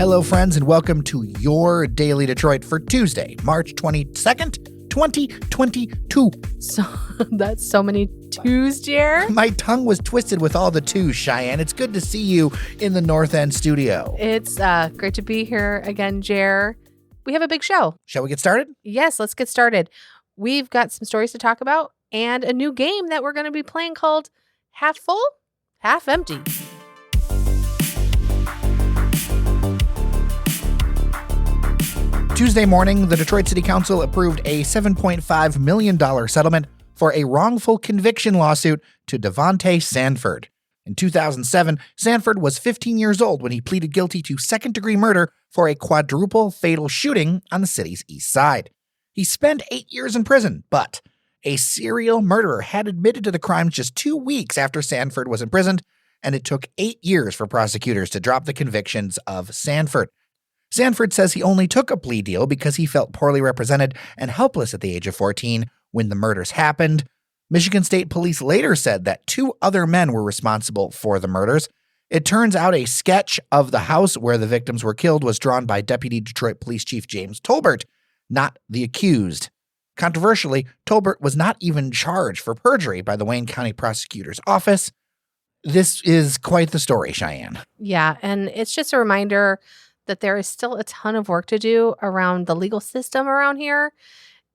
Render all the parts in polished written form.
Hello, friends, and welcome to your Daily Detroit for Tuesday, March 22nd, 2022. So that's so many twos, Jer. My tongue was twisted with all the twos, Cheyenne. It's good to see you in the North End studio. It's great to be here again, Jer. We have a big show. Shall we get started? Yes, let's get started. We've got some stories to talk about and a new game that we're going to be playing called Half Full, Half Empty. Tuesday morning, the Detroit City Council approved a $7.5 million settlement for a wrongful conviction lawsuit to Devonta Sanford. In 2007, Sanford was 15 years old when he pleaded guilty to second-degree murder for a quadruple fatal shooting on the city's east side. He spent 8 years in prison, but a serial murderer had admitted to the crimes just 2 weeks after Sanford was imprisoned, and it took 8 years for prosecutors to drop the convictions of Sanford. Sanford says he only took a plea deal because he felt poorly represented and helpless at the age of 14 when the murders happened. Michigan State Police later said that 2 other men were responsible for the murders. It turns out a sketch of the house where the victims were killed was drawn by Deputy Detroit Police Chief James Tolbert, not the accused. Controversially, Tolbert was not even charged for perjury by the Wayne County Prosecutor's Office. This is quite the story, Cheyenne. Yeah, and it's just a reminder that there is still a ton of work to do around the legal system around here.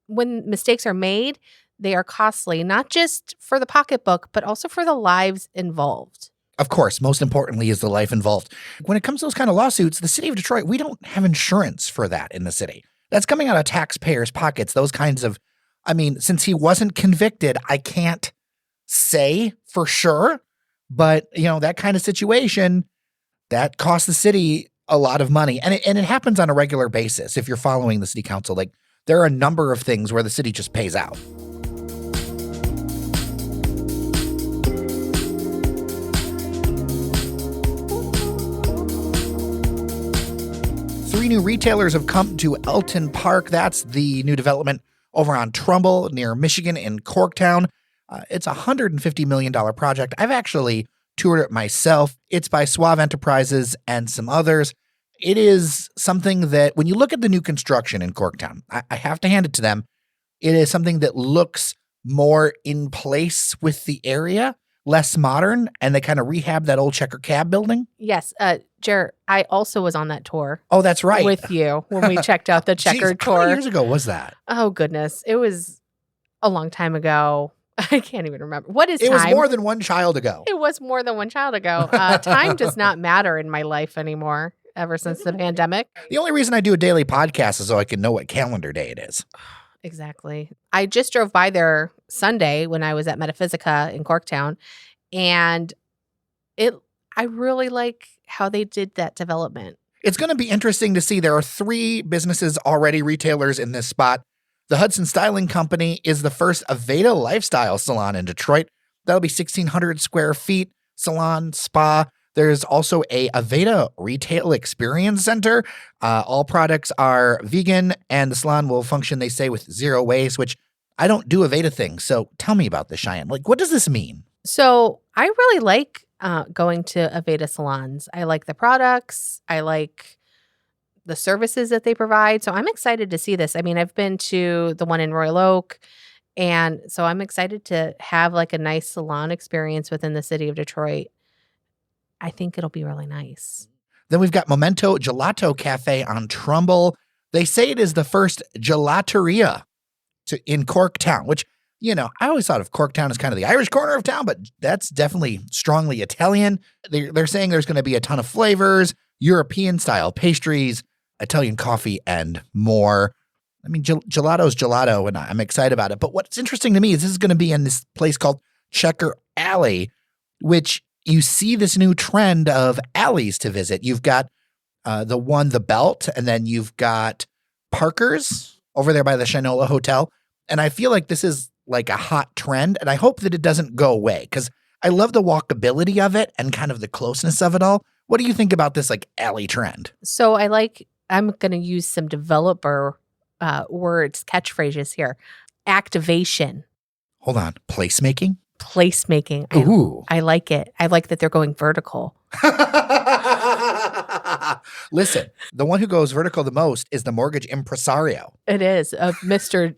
When mistakes are made, they are costly, not just for the pocketbook, but also for the lives involved. Of course, most importantly is the life involved. When it comes to those kind of lawsuits, the city of Detroit, we don't have insurance for that in the city. That's coming out of taxpayers' pockets, those kinds of, since he wasn't convicted, I can't say for sure, but, that kind of situation, that costs the city a lot of money. And it happens on a regular basis. If you're following the city council, there are a number of things where the city just pays out. Three new retailers have come to Elton Park. That's the new development over on Trumbull near Michigan in Corktown. It's a $150 million project. I've actually toured it myself. It's by Suave Enterprises and some others. It is something that when you look at the new construction in Corktown, I have to hand it to them. It is something that looks more in place with the area, less modern, and they kind of rehab that old Checker Cab building. Yes, Jer, I also was on that tour. Oh, that's right. With you when we checked out the Checker Jeez, tour. How many years ago was that? Oh, goodness. It was a long time ago. I can't even remember. What is time? It was more than one child ago. It was more than one child ago. Time does not matter in my life anymore ever since the pandemic. The only reason I do a daily podcast is so I can know what calendar day it is. Exactly. I just drove by there Sunday when I was at Metaphysica in Corktown, and I really like how they did that development. It's going to be interesting to see. There are 3 businesses already, retailers in this spot. The Hudson Styling Company is the first Aveda lifestyle salon in Detroit. That'll be 1,600 square feet, salon, spa. There's also a Aveda Retail Experience Center. All products are vegan, and the salon will function, they say, with zero waste, which I don't do Aveda things. So tell me about this, Cheyenne. What does this mean? So I really like going to Aveda salons. I like the products. I like the services that they provide. So I'm excited to see this. I've been to the one in Royal Oak, and so I'm excited to have a nice salon experience within the city of Detroit. I think it'll be really nice. Then we've got Memento Gelato Cafe on Trumbull. They say it is the first gelateria in Corktown, which, I always thought of Corktown as kind of the Irish corner of town, but that's definitely strongly Italian. They're saying there's going to be a ton of flavors, European-style pastries, Italian coffee, and more. Gelato's gelato, and I'm excited about it. But what's interesting to me is this is going to be in this place called Checker Alley, which you see this new trend of alleys to visit. You've got the Belt, and then you've got Parker's over there by the Shinola Hotel. And I feel like this is a hot trend, and I hope that it doesn't go away because I love the walkability of it and kind of the closeness of it all. What do you think about this alley trend? So I'm going to use some developer words, catchphrases here. Activation. Hold on. Placemaking? Placemaking. Ooh. I like it. I like that they're going vertical. Listen, the one who goes vertical the most is the mortgage impresario. It is of Mr.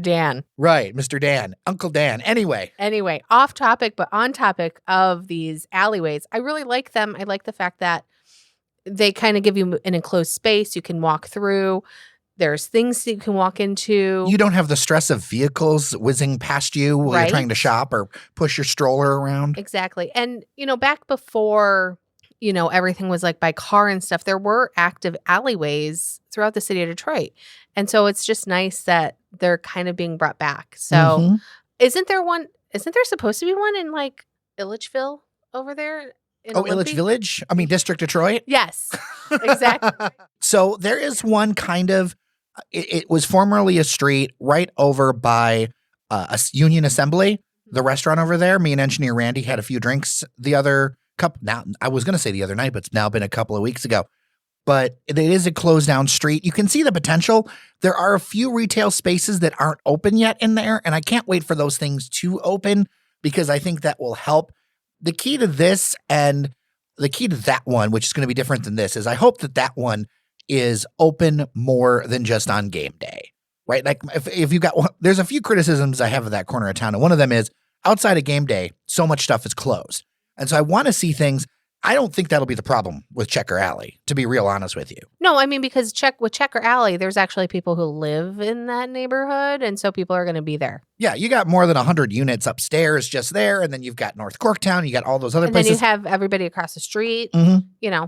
Dan. Right, Mr. Dan, Uncle Dan. Anyway, off topic, but on topic of these alleyways. I really like them. I like the fact that they kind of give you an enclosed space you can walk through. There's things that you can walk into. You don't have the stress of vehicles whizzing past you while you're trying to shop or push your stroller around. Exactly. And, back before, everything was like by car and stuff, there were active alleyways throughout the city of Detroit. And so it's just nice that they're kind of being brought back. So isn't there supposed to be one in like Illichville over there? Illich Village? I mean, District Detroit? Yes, exactly. So there is one kind of, it was formerly a street right over by a Union Assembly, the restaurant over there. Me and engineer Randy had a few drinks the other couple, now I was going to say the other night, but it's now been a couple of weeks ago. But it is a closed down street. You can see the potential. There are a few retail spaces that aren't open yet in there, and I can't wait for those things to open because I think that will help. The key to this and the key to that one, which is going to be different than this, is I hope that one is open more than just on game day, right? Like if you got one, there's a few criticisms I have of that corner of town. And one of them is outside of game day, so much stuff is closed. And so I want to see things. I don't think that'll be the problem with Checker Alley, to be real honest with you. No, I mean, because with Checker Alley, there's actually people who live in that neighborhood. And so people are going to be there. Yeah, you got more than 100 units upstairs just there. And then you've got North Corktown. You got all those other places. And then you have everybody across the street,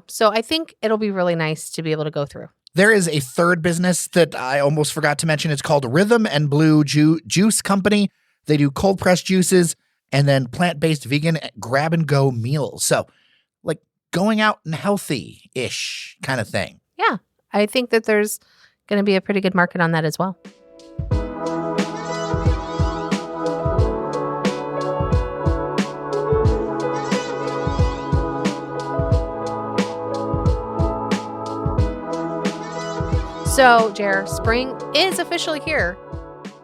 So I think it'll be really nice to be able to go through. There is a third business that I almost forgot to mention. It's called Rhythm and Blue Juice Company. They do cold pressed juices and then plant-based vegan grab and go meals. So like going out and healthy-ish kind of thing. Yeah, I think that there's going to be a pretty good market on that as well. So, Jer, spring is officially here.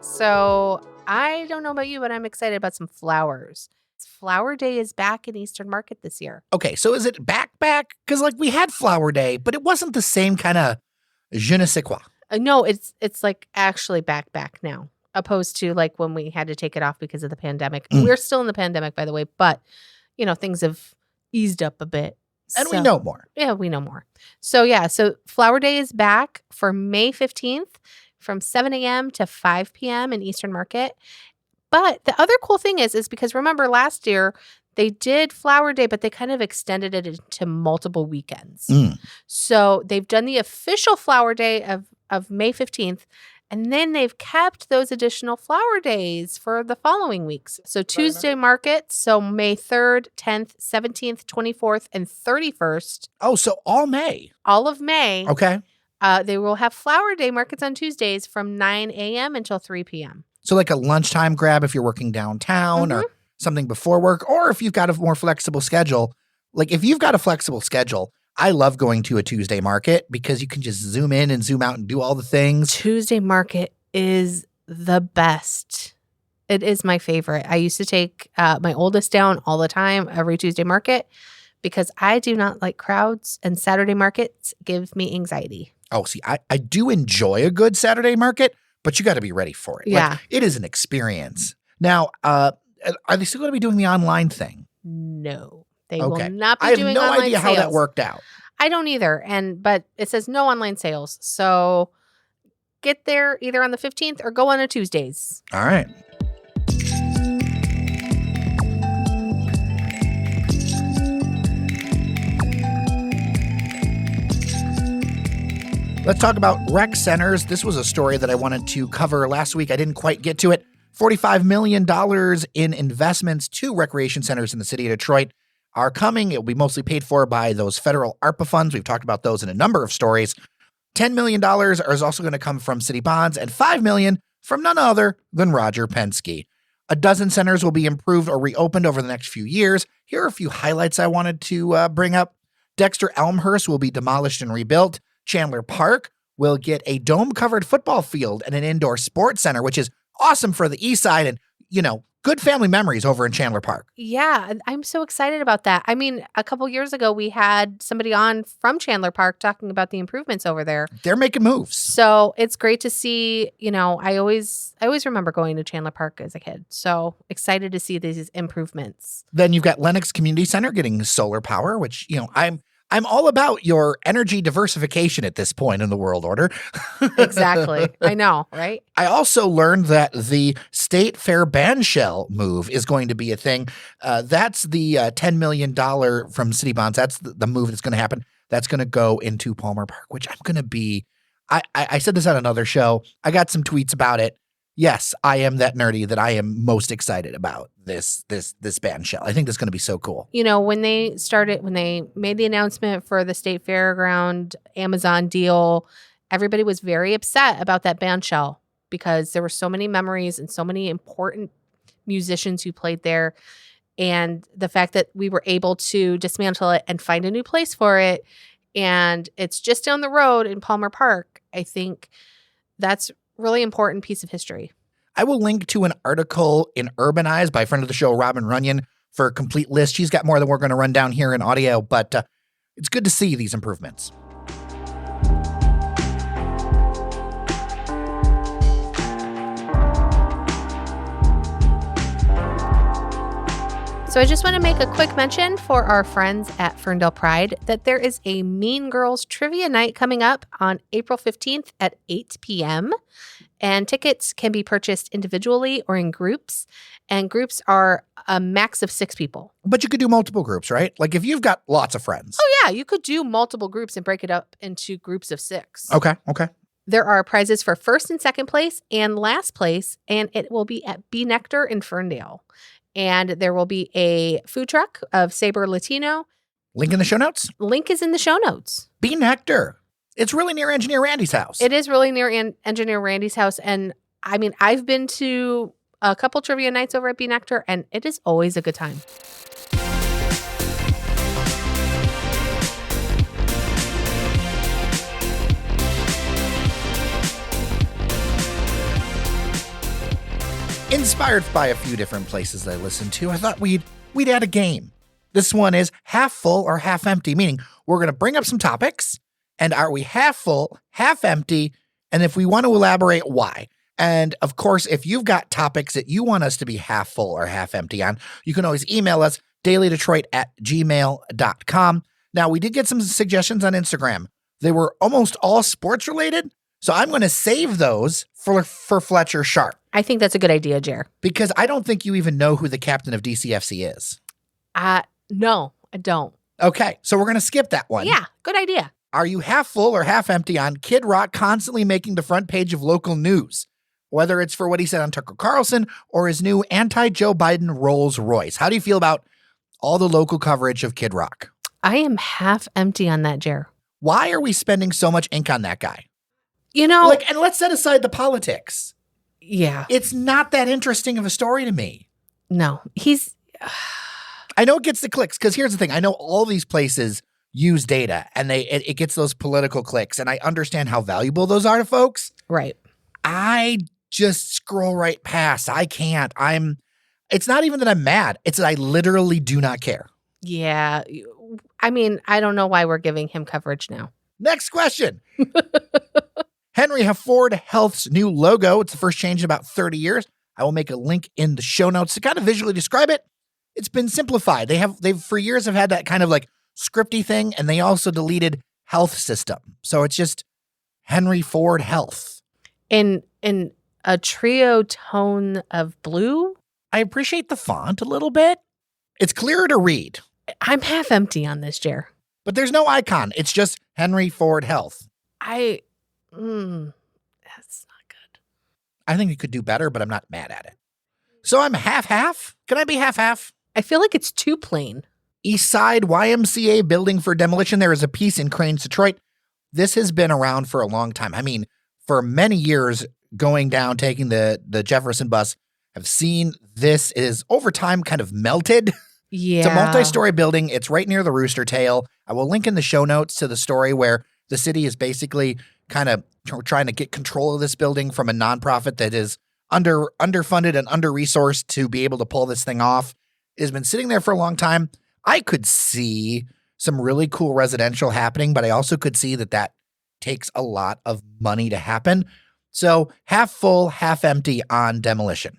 So I don't know about you, but I'm excited about some flowers. Flower Day is back in Eastern Market this year. Okay, so is it back? Because like we had Flower Day, but it wasn't the same kind of je ne sais quoi. No, it's like actually back now, opposed to like when we had to take it off because of the pandemic. We're still in the pandemic, by the way, but things have eased up a bit. And we know more. Yeah, we know more. So so Flower Day is back for May 15th from 7 a.m. to 5 p.m. in Eastern Market. But the other cool thing is because remember last year they did Flower Day, but they kind of extended it into multiple weekends. So they've done the official Flower Day of May 15th, and then they've kept those additional flower days for the following weeks. So Tuesday market, so May 3rd, 10th, 17th, 24th, and 31st. Oh, so all May. All of May. Okay. They will have Flower Day markets on Tuesdays from 9 a.m. until 3 p.m. So like a lunchtime grab if you're working downtown or something before work, or if you've got a more flexible schedule. Like if you've got a flexible schedule, I love going to a Tuesday market because you can just zoom in and zoom out and do all the things. Tuesday market is the best. It is my favorite. I used to take my oldest down all the time every Tuesday market because I do not like crowds, and Saturday markets give me anxiety. Oh, see, I do enjoy a good Saturday market, but you got to be ready for it. Yeah. Like, it is an experience. Now, are they still going to be doing the online thing? No, they will not be doing online sales. I have no idea how that worked out. I don't either. But it says no online sales. So get there either on the 15th or go on a Tuesdays. All right. Let's talk about rec centers. This was a story that I wanted to cover last week. I didn't quite get to it. $45 million in investments to recreation centers in the city of Detroit are coming. It will be mostly paid for by those federal ARPA funds. We've talked about those in a number of stories. $10 million is also going to come from city bonds, and $5 million from none other than Roger Penske. A dozen centers will be improved or reopened over the next few years. Here are a few highlights I wanted to bring up. Dexter Elmhurst will be demolished and rebuilt. Chandler Park will get a dome-covered football field and an indoor sports center, which is awesome for the east side. And, good family memories over in Chandler Park. Yeah, and I'm so excited about that. I mean, a couple years ago, we had somebody on from Chandler Park talking about the improvements over there. They're making moves. So it's great to see, I always remember going to Chandler Park as a kid. So excited to see these improvements. Then you've got Lennox Community Center getting solar power, which, I'm all about your energy diversification at this point in the world order. Exactly. I know, right? I also learned that the State Fair bandshell move is going to be a thing. That's the $10 million from city bonds. That's the move that's going to happen. That's going to go into Palmer Park, which I'm going to be. I said this on another show. I got some tweets about it. Yes, I am that nerdy that I am most excited about this bandshell. I think that's going to be so cool. When they made the announcement for the State Fairground Amazon deal, everybody was very upset about that bandshell because there were so many memories and so many important musicians who played there. And the fact that we were able to dismantle it and find a new place for it, and it's just down the road in Palmer Park, I think that's really important piece of history. I will link to an article in Urbanize by a friend of the show, Robin Runyon, for a complete list. She's got more than we're going to run down here in audio, but it's good to see these improvements. So I just want to make a quick mention for our friends at Ferndale Pride that there is a Mean Girls Trivia Night coming up on April 15th at 8 p.m. And tickets can be purchased individually or in groups. And groups are a max of 6 people. But you could do multiple groups, right? Like if you've got lots of friends. Oh, yeah. You could do multiple groups and break it up into groups of 6. Okay. There are prizes for first and second place and last place. And it will be at B Nectar in Ferndale. And there will be a food truck of Saber Latino. Link in the show notes? Link is in the show notes. B Nectar. It's really near Engineer Randy's house. It is really near Engineer Randy's house. And I mean, I've been to a couple trivia nights over at B Nectar, and it is always a good time. Inspired by a few different places I listened to, I thought we'd add a game. This one is half full or half empty, meaning we're going to bring up some topics, and are we half full, half empty, and if we want to elaborate, why? And of course, if you've got topics that you want us to be half full or half empty on, you can always email us, dailydetroit@gmail.com. Now, we did get some suggestions on Instagram. They were almost all sports related, so I'm going to save those for Fletcher Sharp. I think that's a good idea, Jer. Because I don't think you even know who the captain of DCFC is. No, I don't. Okay, so we're going to skip that one. Yeah, good idea. Are you half full or half empty on Kid Rock constantly making the front page of local news? Whether it's for what he said on Tucker Carlson or his new anti-Joe Biden Rolls Royce. How do you feel about all the local coverage of Kid Rock? I am half empty on that, Jer. Why are we spending so much ink on that guy? And let's set aside the politics. Yeah. It's not that interesting of a story to me. No, I know it gets the clicks, because here's the thing. I know all these places use data, and it gets those political clicks, and I understand how valuable those are to folks. Right. I just scroll right past. I can't. It's not even that I'm mad. It's that I literally do not care. Yeah. I mean, I don't know why we're giving him coverage now. Next question. Henry Ford Health's new logo. It's the first change in about 30 years. I will make a link in the show notes to kind of visually describe it. It's been simplified. They've for years have had that kind of like scripty thing, and they also deleted health system. So it's just Henry Ford Health. In a trio tone of blue. I appreciate the font a little bit. It's clearer to read. I'm half empty on this, Jer. But there's no icon. It's just Henry Ford Health. That's not good. I think you could do better, but I'm not mad at it. So I'm half-half? Can I be half-half? I feel like it's too plain. East Side YMCA building for demolition. There is a piece in Cranes, Detroit. This has been around for a long time. I mean, for many years, going down, taking the Jefferson bus, I've seen this. It is over time kind of melted. Yeah. It's a multi-story building. It's right near the Rooster Tail. I will link in the show notes to the story where the city is basically kind of trying to get control of this building from a nonprofit that is underfunded and under-resourced to be able to pull this thing off. It has been sitting there for a long time. I could see some really cool residential happening, but I also could see that takes a lot of money to happen. So half full, half empty on demolition.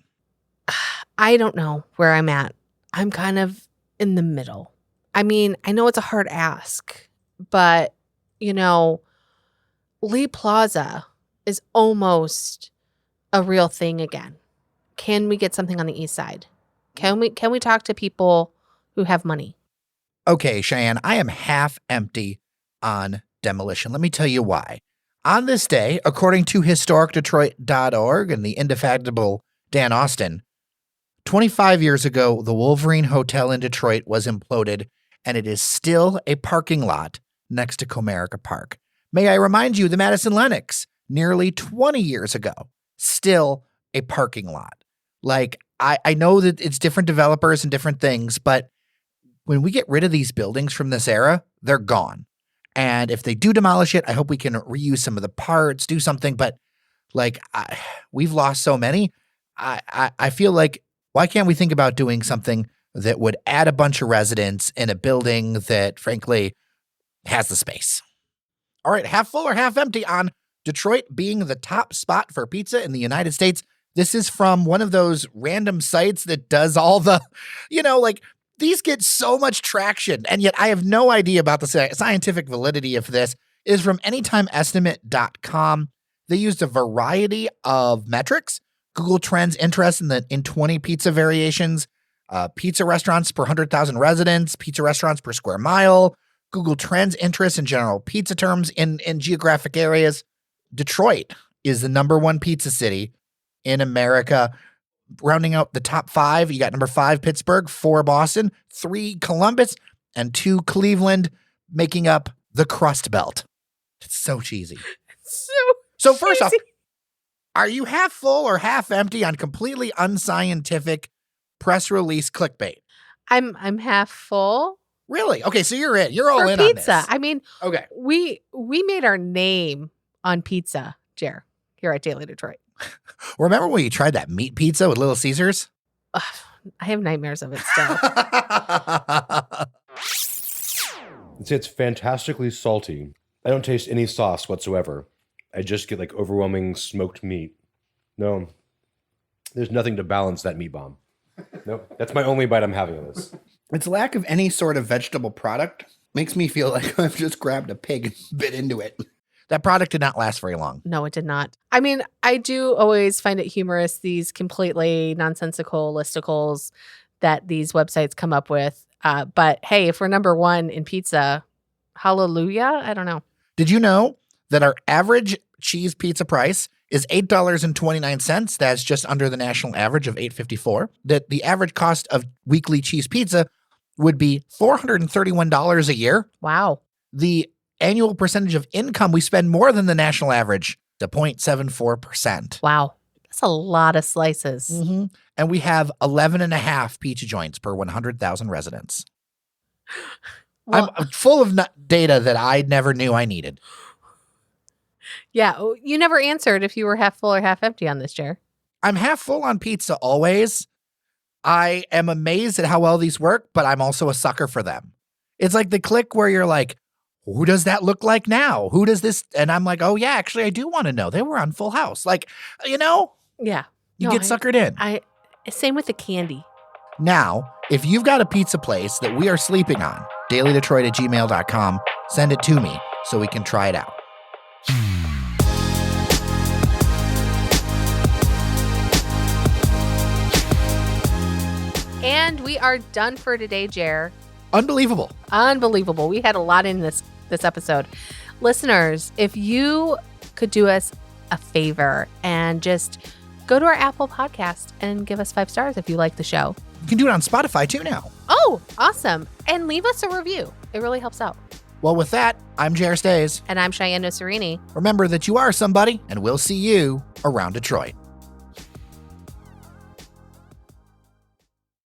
I don't know where I'm at. I'm kind of in the middle. I mean, I know it's a hard ask, but, Lee Plaza is almost a real thing again. Can we get something on the east side? Can we talk to people who have money? Okay, Cheyenne, I am half empty on demolition. Let me tell you why. On this day, according to historicdetroit.org and the indefatigable Dan Austin, 25 years ago, the Wolverine Hotel in Detroit was imploded, and it is still a parking lot next to Comerica Park. May I remind you, the Madison Lennox, nearly 20 years ago, still a parking lot. Like, I know that it's different developers and different things, but when we get rid of these buildings from this era, they're gone. And if they do demolish it, I hope we can reuse some of the parts, do something. But we've lost so many. I feel like, why can't we think about doing something that would add a bunch of residents in a building that, frankly, has the space? All right, half full or half empty on Detroit being the top spot for pizza in the United States. This is from one of those random sites that does all the, these get so much traction, and yet I have no idea about the scientific validity of this. It is from anytimeestimate.com. They used a variety of metrics. Google Trends interest in 20 pizza variations, pizza restaurants per 100,000 residents, pizza restaurants per square mile, Google Trends interest in general pizza terms in geographic areas. Detroit is the number one pizza city in America. Rounding out the top 5, you got number 5, Pittsburgh, 4, Boston, 3, Columbus, and 2, Cleveland, making up the crust belt. It's so cheesy. So first off, are you half full or half empty on completely unscientific press release clickbait? I'm half full. Really? Okay, so you're in. You're all for in pizza. on this. I mean, okay. We made our name on pizza, Jer, here at Daily Detroit. Remember when you tried that meat pizza with Little Caesars? I have nightmares of it still. It's fantastically salty. I don't taste any sauce whatsoever. I just get overwhelming smoked meat. No, there's nothing to balance that meat bomb. Nope, that's my only bite I'm having of this. Its lack of any sort of vegetable product makes me feel like I've just grabbed a pig and bit into it. That product did not last very long. No, it did not. I mean, I do always find it humorous, these completely nonsensical listicles that these websites come up with. But hey, if we're number one in pizza, hallelujah. I don't know. Did you know that our average cheese pizza price is $8.29? That's just under the national average of $8.54. That the average cost of weekly cheese pizza would be $431 a year. Wow. The annual percentage of income we spend more than the national average, to 0.74%. Wow. That's a lot of slices. Mm-hmm. And we have 11 and a half pizza joints per 100,000 residents. Well, I'm full of data that I never knew I needed. Yeah. You never answered if you were half full or half empty on this, Jer. I'm half full on pizza always. I am amazed at how well these work, but I'm also a sucker for them. It's like the click where you're like, who does that look like now? Who does this? And I'm like, oh, yeah, actually, I do want to know. They were on Full House. Yeah. You get suckered in. Same with the candy. Now, if you've got a pizza place that we are sleeping on, dailydetroit@gmail.com, send it to me so we can try it out. And we are done for today, Jer. Unbelievable. We had a lot in this episode. Listeners, if you could do us a favor and just go to our Apple podcast and give us 5 stars if you like the show. You can do it on Spotify too now. Oh, awesome. And leave us a review. It really helps out. Well, with that, I'm Jer Stays. And I'm Cheyenne Nocerini. Remember that you are somebody, and we'll see you around Detroit.